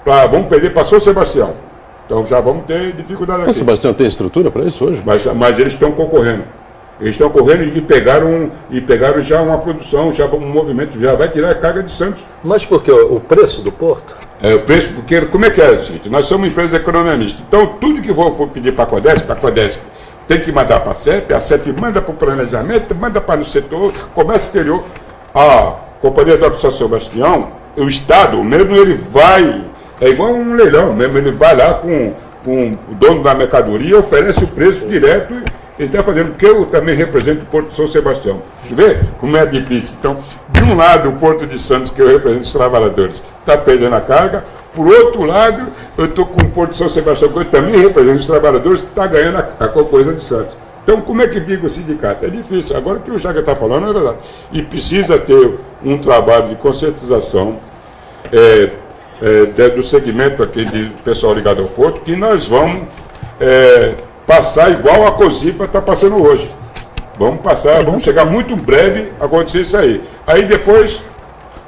Speaker 2: vamos perder para São Sebastião. Então já vamos ter dificuldade aqui.
Speaker 1: O Sebastião tem estrutura para isso hoje?
Speaker 2: Mas eles estão concorrendo. Eles estão correndo e pegaram já uma produção, já um movimento, já vai tirar a carga de Santos.
Speaker 3: Mas por que o preço do porto?
Speaker 2: O preço, porque como é que é, gente? Nós somos uma empresa economista. Então tudo que for pedir para a Codesp tem que mandar para a CEP manda para o planejamento, manda para o setor, comércio exterior. A Companhia do São Sebastião, o Estado mesmo, ele vai, é igual um leilão mesmo, ele vai lá com o dono da mercadoria, oferece o preço direto, ele está fazendo, porque eu também represento o Porto de São Sebastião. Deixa eu ver como é difícil. Então, de um lado, o Porto de Santos, que eu represento os trabalhadores, está perdendo a carga, por outro lado, eu estou com o Porto de São Sebastião, que eu também represento os trabalhadores, está ganhando a concorrência de Santos. Então, como é que fica o sindicato? É difícil. Agora, o que o Chaga está falando é verdade. E precisa ter um trabalho de conscientização do segmento aqui de pessoal ligado ao Porto, que nós vamos passar igual a Cosipa está passando hoje. Vamos chegar muito breve a acontecer isso aí. Aí depois,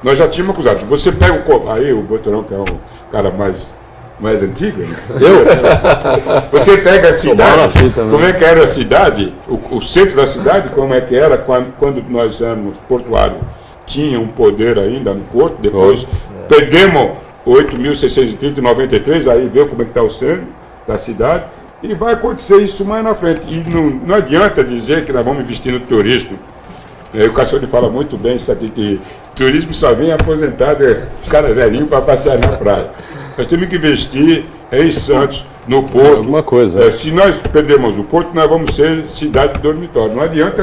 Speaker 2: nós já tínhamos acusado. Você pega aí o Boturão, que é um cara mais antigo, né? Você pega a cidade, como é que era a cidade, o centro da cidade, como é que era quando nós éramos portuários, tinha um poder ainda no porto, depois perdemos 8.630 em 93, aí vê como é que está o centro da cidade, e vai acontecer isso mais na frente. E não adianta dizer que nós vamos investir no turismo. O Cassione fala muito bem isso aqui, que turismo só vem aposentado, os caras velhinhos para passear na praia. Nós temos que investir em Santos, no Porto.
Speaker 1: Alguma coisa.
Speaker 2: Se nós perdermos o Porto, nós vamos ser cidade de dormitório. Não adianta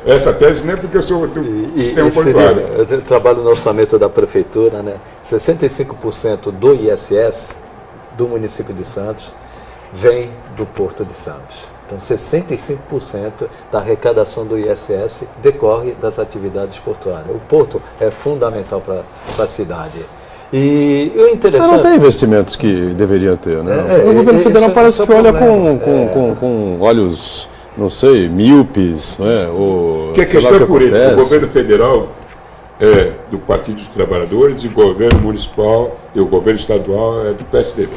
Speaker 2: essa tese, nem porque eu sou do sistema portuário.
Speaker 3: Eu trabalho no orçamento da prefeitura, né? 65% do ISS do município de Santos vem do Porto de Santos. Então, 65% da arrecadação do ISS decorre das atividades portuárias. O porto é fundamental para a cidade. E o interessante...
Speaker 1: Mas não tem investimentos que deveriam ter, né? O governo federal parece que olha com olhos, não sei, míopes, né? Ou,
Speaker 2: que a questão é política. O governo federal é do Partido dos Trabalhadores e o governo municipal e o governo estadual é do PSDB.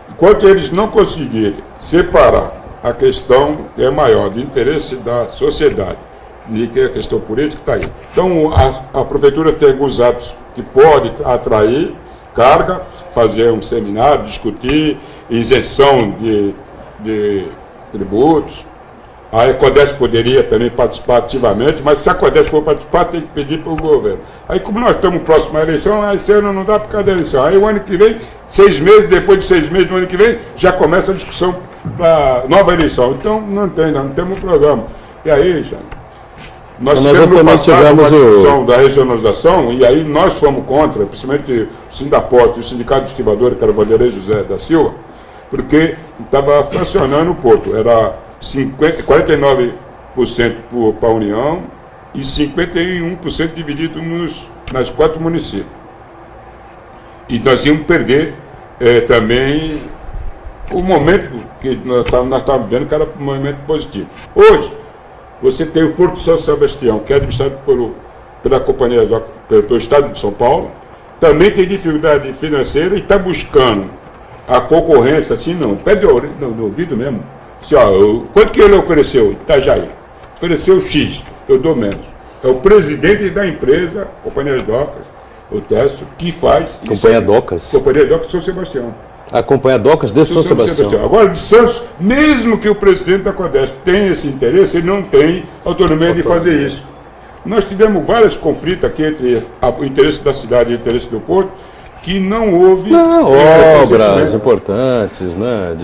Speaker 2: Enquanto eles não conseguirem separar a questão é maior do interesse da sociedade, e que a questão política está aí. Então, a prefeitura tem alguns atos que pode atrair carga, fazer um seminário, discutir isenção de tributos. A Ecodesp poderia também participar ativamente, mas se a Ecodesp for participar, tem que pedir para o governo. Aí, como nós estamos próximos à eleição, esse ano não dá por causa da eleição. Aí, o ano que vem, 6 meses, depois de 6 meses do ano que vem, já começa a discussão para nova eleição. Então, não temos um programa. E aí, Jean, nós tivemos no passado uma discussão da regionalização, e aí nós fomos contra, principalmente o Sindaporte e o Sindicato de Estivadores, que era o Vanderlei José da Silva, porque estava fracionando o porto. Era 49% para a União e 51% dividido nas 4 municípios. E nós íamos perder também o momento que nós estávamos vendo, que era um momento positivo. Hoje, você tem o Porto São Sebastião, que é administrado pela companhia pelo Estado de São Paulo, também tem dificuldade financeira e está buscando a concorrência, assim não, pede no ouvido mesmo. Assim, quanto que ele ofereceu? Itajaí. Ofereceu X, eu dou menos. É o presidente da empresa, Companhia Docas, o Técio, que faz...
Speaker 1: Companhia Docas?
Speaker 2: Companhia Docas São Sebastião.
Speaker 1: A Companhia Docas de São Sebastião.
Speaker 2: Agora, de Santos, mesmo que o presidente da Codesp tenha esse interesse, ele não tem autonomia de fazer isso. Nós tivemos vários conflitos aqui entre o interesse da cidade e o interesse do porto, que não houve...
Speaker 1: obras importantes, né?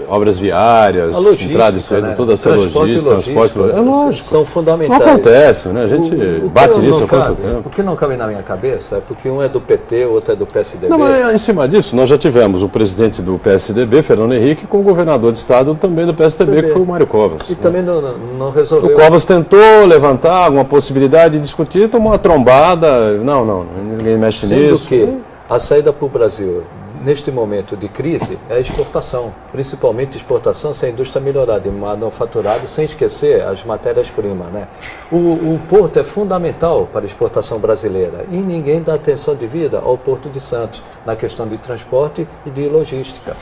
Speaker 1: Obras viárias, entrada e saída, toda essa logística, transporte, lógico,
Speaker 3: são fundamentais.
Speaker 1: Não acontece, né? A gente bate nisso há quanto tempo.
Speaker 3: O que não cabe na minha cabeça é porque um é do PT, o outro é do PSDB.
Speaker 1: Não, mas em cima disso, nós já tivemos o presidente do PSDB, Fernando Henrique, com o governador de estado também do PSDB, que foi o Mário Covas.
Speaker 3: E também não resolveu.
Speaker 1: O Covas tentou levantar alguma possibilidade de discutir, tomou uma trombada, ninguém mexe nisso.
Speaker 3: Sendo que a saída para o Brasil neste momento de crise é a exportação, principalmente exportação se a indústria melhorar, de manufaturado, sem esquecer as matérias-primas, né? O porto é fundamental para a exportação brasileira e ninguém dá atenção devida ao Porto de Santos na questão de transporte e de logística.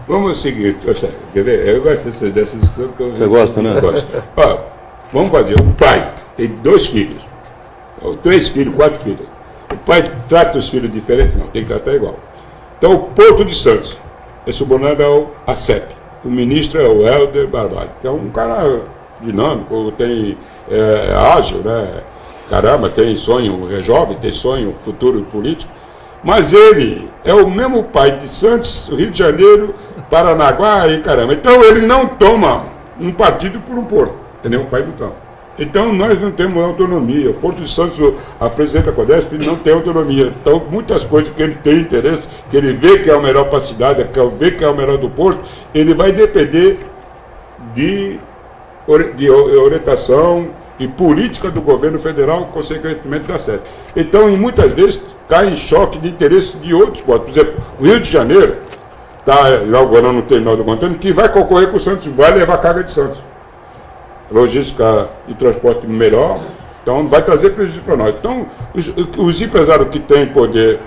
Speaker 2: Vamos seguir, quer ver? Eu gosto dessa discussão.
Speaker 1: Você gosta, né?
Speaker 2: Gosto. Vamos fazer. O pai tem 2 filhos, 3 filhos, 4 filhos. O pai trata os filhos diferentes? Não, tem que tratar igual. Então, o Porto de Santos é subordinado ao ACEP. O ministro é o Helder Barbalho, que é um cara dinâmico, ágil, né? Caramba, tem sonho, é jovem, tem sonho, futuro político. Mas ele é o mesmo pai de Santos, Rio de Janeiro, Paranaguá e caramba. Então, ele não toma um partido por um porto, entendeu? O pai não toma. Então, nós não temos autonomia. O Porto de Santos, a presidente da Codesp, não tem autonomia. Então, muitas coisas que ele tem interesse, que ele vê que é o melhor para a cidade, que ele vê que é o melhor do Porto, ele vai depender de orientação e política do governo federal, consequentemente dá certo. Então, muitas vezes, cai em choque de interesse de outros portos. Por exemplo, o Rio de Janeiro está inaugurando no terminal do contêiner que vai concorrer com o Santos, vai levar carga de Santos. Logística e transporte melhor, então vai trazer prejuízo para nós. Então, os empresários que têm poder,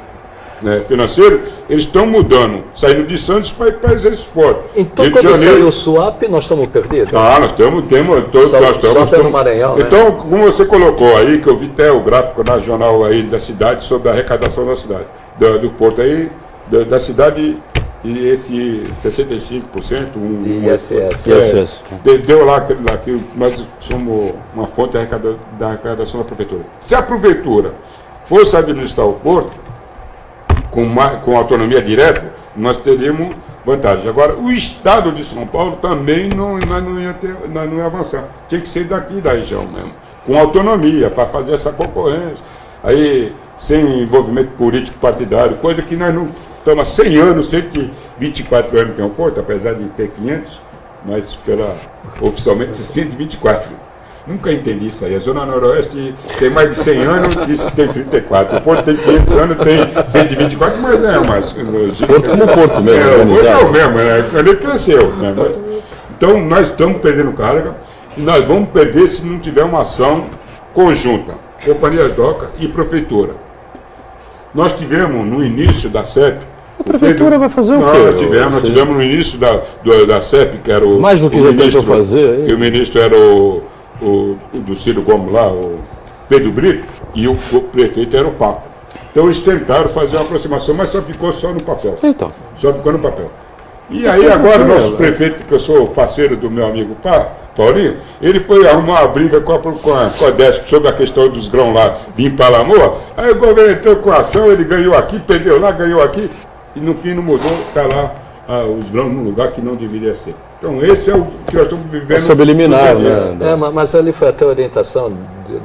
Speaker 2: né, financeiro, eles estão mudando, saindo de Santos para esses portos.
Speaker 3: Então, quando saiu o SWAP, nós estamos perdidos?
Speaker 2: Nós temos todos.
Speaker 3: SWAP é no Maranhão, né?
Speaker 2: Então, como você colocou aí, que eu vi até o gráfico na jornal aí da cidade, sobre a arrecadação da cidade, do porto aí, da cidade... E esse 65%
Speaker 3: de ISS.
Speaker 2: Deu lá que nós somos uma fonte da arrecadação da prefeitura. Se a prefeitura fosse administrar o porto, com autonomia direta, nós teríamos vantagem. Agora, o Estado de São Paulo também nós não ia avançar. Tinha que ser daqui da região mesmo, com autonomia, para fazer essa concorrência. Aí, sem envolvimento político partidário, coisa que nós não estamos há 100 anos, 124 anos tem o porto, apesar de ter 500, mas oficialmente 124. Nunca entendi isso aí. A Zona Noroeste tem mais de 100 anos, diz que tem 34. O Porto tem 500 anos, tem 124, mas é mais.
Speaker 1: Porto como Porto mesmo, organizado.
Speaker 2: É o mesmo, né? Ele cresceu. Né? Então, nós estamos perdendo carga e nós vamos perder se não tiver uma ação conjunta, Companhia Doca e Prefeitura. Nós tivemos no início da CEP.
Speaker 1: A Prefeitura vai fazer o quê?
Speaker 2: Nós tivemos no início da CEP, que era o.
Speaker 1: Mais do que já tentou fazer.
Speaker 2: Que o ministro era do Ciro Gomes lá, o Pedro Brito, e o prefeito era o Paco. Então eles tentaram fazer uma aproximação, mas só ficou no papel.
Speaker 1: Então.
Speaker 2: Só ficou no papel. E aí agora o nosso prefeito, que eu sou parceiro do meu amigo Paulinho, ele foi arrumar uma briga com a DESC sobre a questão dos grãos lá de Impalamoa. Aí o governo entrou com a ação, ele ganhou aqui, perdeu lá, ganhou aqui, e no fim não mudou, está lá os grãos num lugar que não deveria ser. Então esse é o que nós estamos vivendo.
Speaker 1: Sobre eliminar, né?
Speaker 3: Mas ali foi até a orientação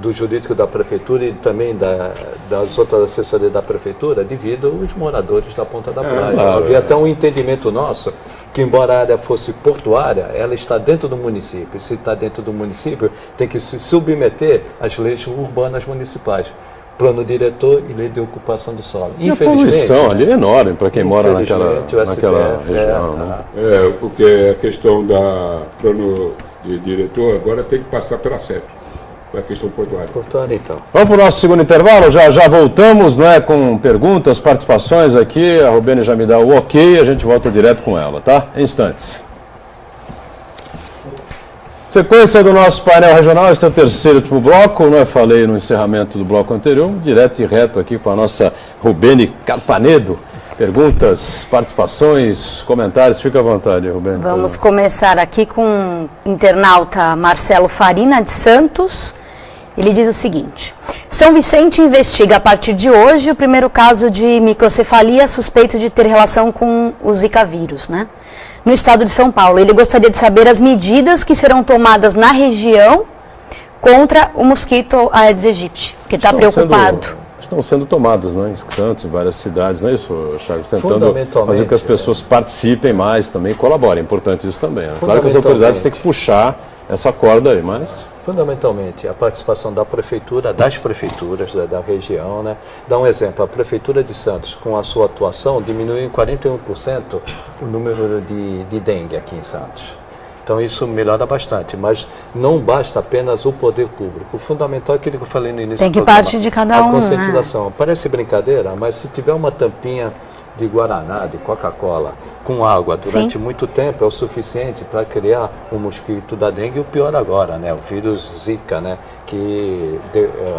Speaker 3: do jurídico da Prefeitura e também das outras assessorias da Prefeitura, devido aos moradores da Ponta da Praia.
Speaker 1: Claro,
Speaker 3: havia até um entendimento nosso que, embora a área fosse portuária, ela está dentro do município. Se está dentro do município, tem que se submeter às leis urbanas municipais. Plano diretor e lei de ocupação do solo.
Speaker 1: E a poluição ali é enorme para quem mora naquela região. Né?
Speaker 2: Porque a questão da plano de diretor agora tem que passar pela CEP, a questão portuária.
Speaker 3: Portuária, então.
Speaker 1: Vamos para o nosso segundo intervalo, já voltamos, não é, com perguntas, participações aqui, a Rubene já me dá o ok, a gente volta direto com ela, tá? Em instantes. Sequência do nosso painel regional, este é o terceiro e último bloco, não é? Falei no encerramento do bloco anterior, direto e reto aqui com a nossa Rubene Carpanedo. Perguntas, participações, comentários, fica à vontade, Rubene.
Speaker 4: Vamos começar aqui com o internauta Marcelo Farina de Santos. Ele diz o seguinte: São Vicente investiga a partir de hoje o primeiro caso de microcefalia suspeito de ter relação com o Zika vírus, né? No estado de São Paulo. Ele gostaria de saber as medidas que serão tomadas na região contra o mosquito Aedes aegypti, que está preocupado.
Speaker 1: Estão sendo tomadas, né, em Santos, em várias cidades, não é isso, Charles? Tentando fazer com que as pessoas participem mais também e colaborem. É importante isso também. Né? Claro que as autoridades têm que puxar essa corda aí, mas...
Speaker 3: Fundamentalmente, a participação da prefeitura, das prefeituras da região, né? Dá um exemplo, a Prefeitura de Santos, com a sua atuação, diminuiu em 41% o número de dengue aqui em Santos. Então isso melhora bastante, mas não basta apenas o poder público. O fundamental é aquilo que eu falei no início do programa.
Speaker 4: Tem que partir de cada um,
Speaker 3: a conscientização. Né? Parece brincadeira, mas se tiver uma tampinha de Guaraná, de Coca-Cola, com água durante muito tempo é o suficiente para criar o mosquito da dengue. E o pior agora, né, o vírus Zika, né, que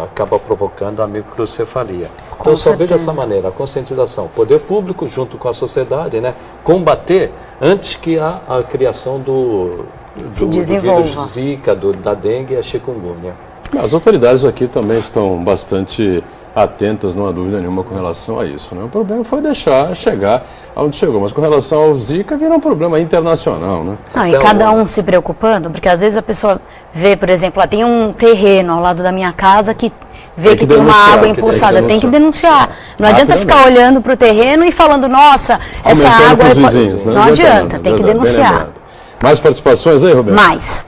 Speaker 3: acaba provocando a microcefalia. Então só vejo dessa maneira, a conscientização, poder público junto com a sociedade, né, combater antes que a criação do vírus Zika, da dengue e a chikungunya.
Speaker 1: As autoridades aqui também estão bastante atentas, não há dúvida nenhuma, com relação a isso. Né? O problema foi deixar chegar aonde chegou, mas com relação ao Zika virou um problema internacional. Né?
Speaker 4: Não, e cada um se preocupando, porque às vezes a pessoa vê, por exemplo, lá tem um terreno ao lado da minha casa que vê que tem uma água empoçada, tem que denunciar. Não adianta ficar olhando para o terreno e falando, nossa, essa água...
Speaker 1: Vizinhos, né?
Speaker 4: Não adianta, tem que denunciar.
Speaker 1: Mais participações aí, Roberto?
Speaker 4: Mais.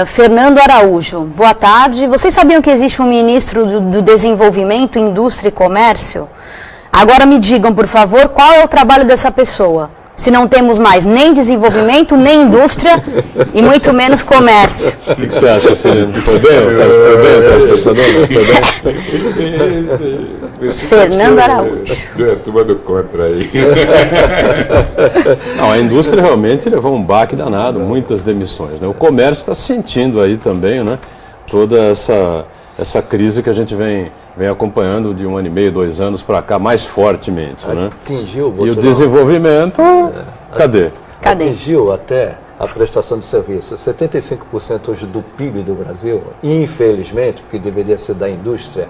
Speaker 4: Fernando Araújo, boa tarde. Vocês sabiam que existe um ministro do Desenvolvimento, Indústria e Comércio? Agora me digam, por favor, qual é o trabalho dessa pessoa? Se não temos mais nem desenvolvimento, nem indústria e muito menos comércio.
Speaker 1: O que você acha? Foi bem?
Speaker 4: Fernando Araújo.
Speaker 2: Tomando contra aí.
Speaker 1: Não, a indústria realmente levou um baque danado, muitas demissões. Né? O comércio está sentindo aí também, né, toda essa crise que a gente vem acompanhando de 1 ano e meio, 2 anos para cá, mais fortemente. Né?
Speaker 3: Atingiu,
Speaker 1: e o desenvolvimento, cadê?
Speaker 3: Atingiu até a prestação de serviço. 75% hoje do PIB do Brasil, infelizmente, porque deveria ser da indústria,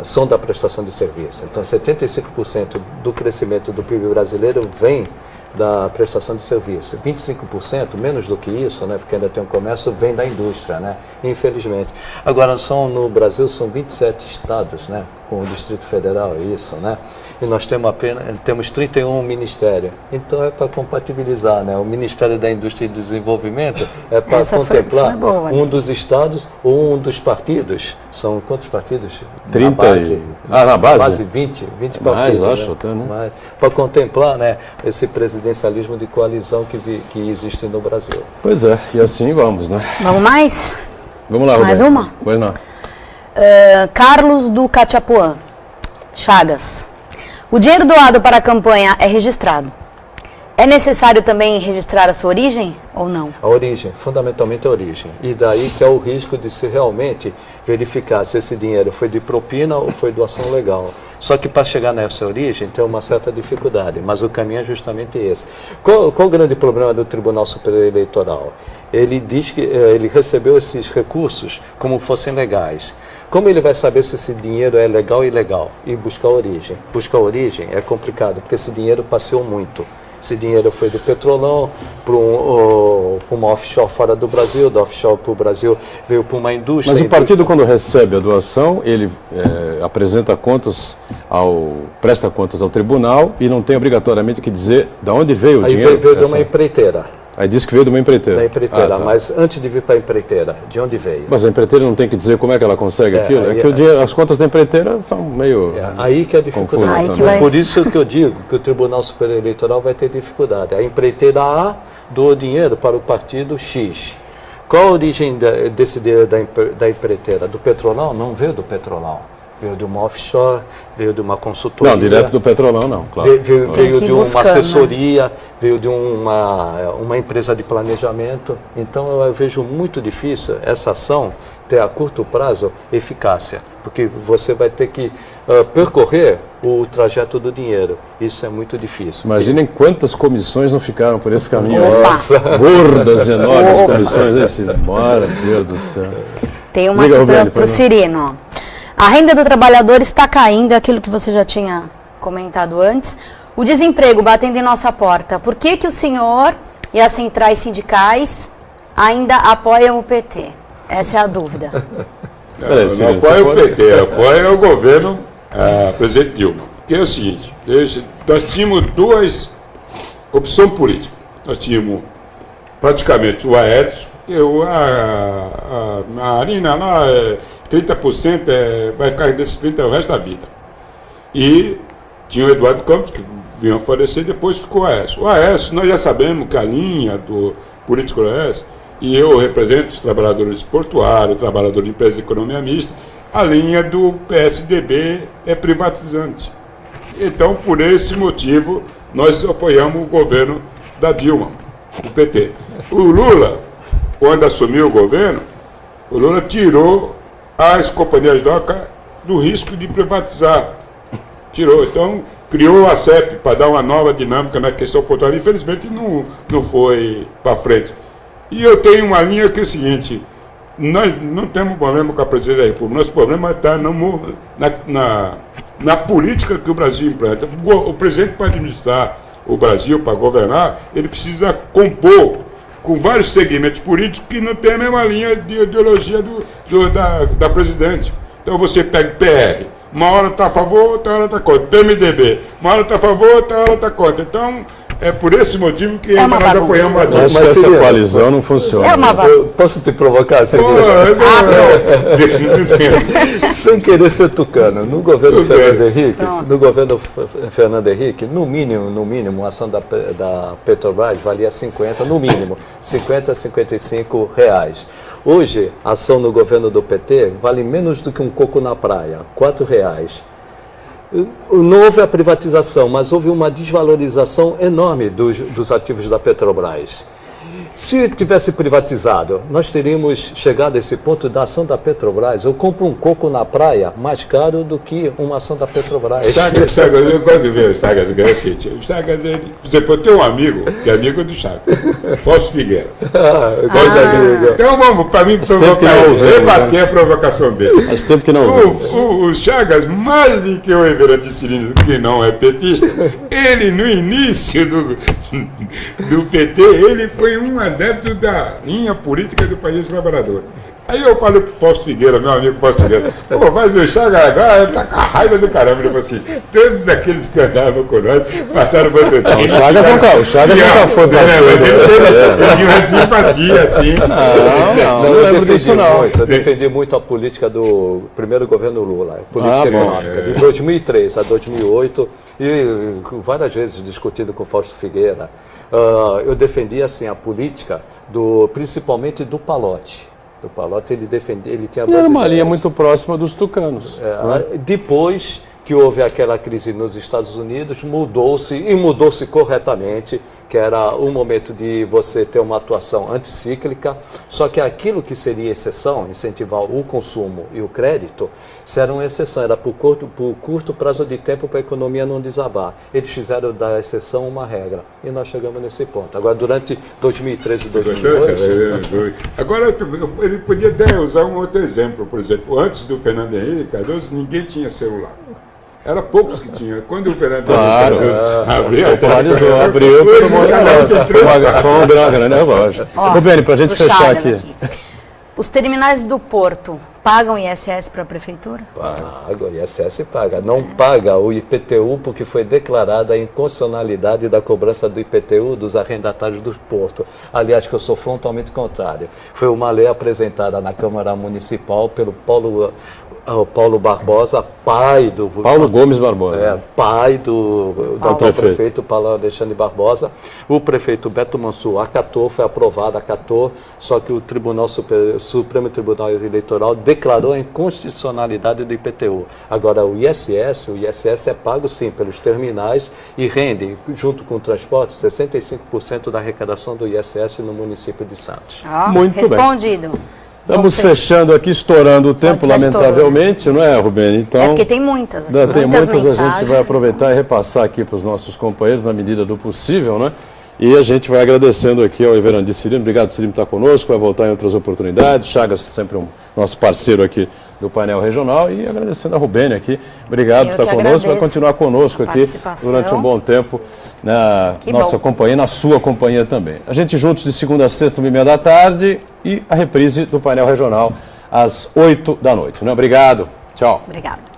Speaker 3: são da prestação de serviço. Então, 75% do crescimento do PIB brasileiro vem da prestação de serviço. 25%, menos do que isso, né, porque ainda tem um comércio, vem da indústria, né, infelizmente. Agora, no Brasil são 27 estados, né, com o Distrito Federal, isso, né, e nós temos 31 ministérios. Então é para compatibilizar, né, o Ministério da Indústria e Desenvolvimento é para contemplar
Speaker 4: boa, né?
Speaker 3: Um dos estados ou um dos partidos. São quantos partidos?
Speaker 1: 30
Speaker 3: na base,
Speaker 1: na base?
Speaker 3: 20 partidos.
Speaker 1: Mais, acho,
Speaker 3: né?
Speaker 1: até, né?
Speaker 3: Para contemplar, né, esse presidencialismo de coalizão que existe no Brasil.
Speaker 1: Pois é, e assim vamos, né?
Speaker 4: Vamos mais?
Speaker 1: Vamos lá, Roberto.
Speaker 4: Mais uma?
Speaker 1: Pois não.
Speaker 4: Carlos do Cachapuã. Chagas. O dinheiro doado para a campanha é registrado. É necessário também registrar a sua origem ou não?
Speaker 3: A origem, fundamentalmente a origem. E daí que é o risco de se realmente verificar se esse dinheiro foi de propina ou foi doação legal. Só que para chegar nessa origem tem uma certa dificuldade, mas o caminho é justamente esse. Qual o grande problema do Tribunal Superior Eleitoral? Ele diz que ele recebeu esses recursos como fossem legais. Como ele vai saber se esse dinheiro é legal ou ilegal? E buscar a origem. Buscar a origem é complicado, porque esse dinheiro passeou muito. Esse dinheiro foi do Petrolão para uma offshore fora do Brasil, da offshore para o Brasil veio para uma indústria.
Speaker 1: Mas o partido, quando recebe a doação, ele apresenta contas presta contas ao tribunal e não tem obrigatoriamente que dizer de onde veio o dinheiro.
Speaker 3: Aí veio de uma empreiteira.
Speaker 1: Aí disse que veio de uma empreiteira.
Speaker 3: Da empreiteira,
Speaker 1: tá.
Speaker 3: Mas antes de vir para a empreiteira, de onde veio?
Speaker 1: Mas a empreiteira não tem que dizer como é que ela consegue aquilo? É que as contas da empreiteira são meio
Speaker 3: aí que é a dificuldade.
Speaker 1: confusas.
Speaker 3: Por isso que eu digo que o Tribunal Superior Eleitoral vai ter dificuldade. A empreiteira A doou dinheiro para o partido X. Qual a origem desse dinheiro da empreiteira? Do Petrolão? Não veio do Petrolão. Veio de uma offshore, veio de uma consultoria.
Speaker 1: Não, direto do Petrolão não, claro.
Speaker 3: Veio de uma assessoria, veio de uma empresa de planejamento. Então eu vejo muito difícil essa ação ter a curto prazo eficácia, porque você vai ter que percorrer o trajeto do dinheiro. Isso é muito difícil.
Speaker 1: Imaginem quantas comissões não ficaram por esse caminho.
Speaker 3: Nossa!
Speaker 1: Gordas, enormes comissões. Meu Deus do céu.
Speaker 4: Tem uma aqui para o Cirino. A renda do trabalhador está caindo, é aquilo que você já tinha comentado antes. O desemprego batendo em nossa porta. Por que o senhor e as centrais sindicais ainda apoiam o PT? Essa é a dúvida.
Speaker 2: Não apoia o PT, apoia o governo, presidente Dilma. Que é o seguinte, nós tínhamos duas opções políticas. Nós tínhamos praticamente o Aécio, a Marina lá, 30% vai ficar desses 30% o resto da vida. E tinha o Eduardo Campos, que vinha a falecer, depois ficou o Aécio. O Aécio, nós já sabemos que a linha do político Aécio, e eu represento os trabalhadores portuários, trabalhadores de empresas de economia mista, a linha do PSDB é privatizante. Então, por esse motivo, nós apoiamos o governo da Dilma, o PT. O Lula, quando assumiu o governo, o Lula tirou as companhias DOCA do risco de privatizar. Tirou. Então, criou a CEP para dar uma nova dinâmica na questão portuária. Infelizmente, não foi para frente. E eu tenho uma linha que é o seguinte, nós não temos problema com a presidência da República, nosso problema está na política que o Brasil implanta. O presidente, para administrar o Brasil, para governar, ele precisa compor com vários segmentos políticos que não tem a mesma linha de ideologia da presidente. Então você pega PR, uma hora está a favor, outra hora está contra. PMDB, uma hora está a favor, outra hora está contra. Então, é por esse motivo que nós apoiamos a
Speaker 1: Mas essa coalizão não funciona.
Speaker 4: É uma bagunça.
Speaker 3: Posso te provocar? Sem querer ser tucano. No governo Fernando Henrique, no mínimo, a ação da Petrobras valia 50, no mínimo, 50 a 55 reais. Hoje, a ação no governo do PT vale menos do que um coco na praia, 4 reais. Não houve a privatização, mas houve uma desvalorização enorme dos ativos da Petrobras. Se tivesse privatizado, nós teríamos chegado a esse ponto da ação da Petrobras. Eu compro um coco na praia mais caro do que uma ação da Petrobras.
Speaker 2: Chagas, eu gosto de ver o Chagas, o Gracete. O Chagas, por exemplo, eu tenho um amigo, que é amigo do Chagas, Fausto Figueira. Então vamos, para mim, provocar ele, rebater a provocação dele.
Speaker 1: Faz tempo que não vemos.
Speaker 2: O Chagas, mais do que o Everandi Cirino, que não é petista, ele, no início do PT, ele foi um adepto da linha política do Partido dos Trabalhadores. Aí eu falei pro Fausto Figueira, meu amigo Fausto Figueira, pô, mas o Chagas agora tá com a raiva do caramba. Ele falou assim, todos aqueles que andavam com nós passaram por outro time.
Speaker 1: O Chagas nunca foi parceiro.
Speaker 2: Ele tinha uma simpatia, assim.
Speaker 3: Eu defendi muito a política do primeiro governo Lula, a política econômica, de 2003 a 2008, e várias vezes discutido com o Fausto Figueira. Eu defendi assim, a política, principalmente do Pallotti. O Pallotti, ele tinha
Speaker 1: Era uma linha muito próxima dos tucanos.
Speaker 3: Depois que houve aquela crise nos Estados Unidos, mudou-se corretamente, que era o momento de você ter uma atuação anticíclica, só que aquilo que seria exceção, incentivar o consumo e o crédito, será exceção, era por curto prazo de tempo para a economia não desabar. Eles fizeram da exceção uma regra, e nós chegamos nesse ponto. Agora, durante 2013 e 2008...
Speaker 2: Agora, ele podia até usar um outro exemplo, por exemplo, antes do Fernando Henrique Cardoso, ninguém tinha celular. Era poucos que tinham. Quando o Fernando
Speaker 1: abriu, todo mundo foi uma grande relógio. Rubene, para a gente fechar aqui.
Speaker 4: Os terminais do Porto pagam ISS para a Prefeitura?
Speaker 3: Paga, o ISS paga. Não paga o IPTU porque foi declarada a inconstitucionalidade da cobrança do IPTU dos arrendatários do Porto. Aliás, que eu sou frontalmente contrário. Foi uma lei apresentada na Câmara Municipal pelo Paulo Barbosa, pai do...
Speaker 1: Paulo Gomes Barbosa.
Speaker 3: Pai do atual prefeito Paulo Alexandre Barbosa. O prefeito Beto Mansur acatou, só que o Supremo Tribunal Eleitoral declarou a inconstitucionalidade do IPTU. Agora, o ISS é pago sim pelos terminais e rende, junto com o transporte, 65% da arrecadação do ISS no município de Santos.
Speaker 1: Muito
Speaker 4: respondido.
Speaker 1: Bem. Estamos fechando aqui, estourando o tempo, lamentavelmente, não é, Rubene? Então,
Speaker 4: porque tem muitas.
Speaker 1: Tem muitas, a gente vai aproveitar e repassar aqui para os nossos companheiros, na medida do possível, né? E a gente vai agradecendo aqui ao Everandi Cirino. Obrigado, Cirino, por estar conosco, vai voltar em outras oportunidades. Chagas, sempre nosso parceiro aqui do painel regional, e agradecendo a Rubene aqui. Obrigado por estar conosco, vai continuar conosco aqui durante um bom tempo na nossa companhia, na sua companhia também. A gente juntos de segunda a sexta, 1h30 da tarde, e a reprise do painel regional às 8 da noite. Né? Obrigado, tchau.
Speaker 4: Obrigado.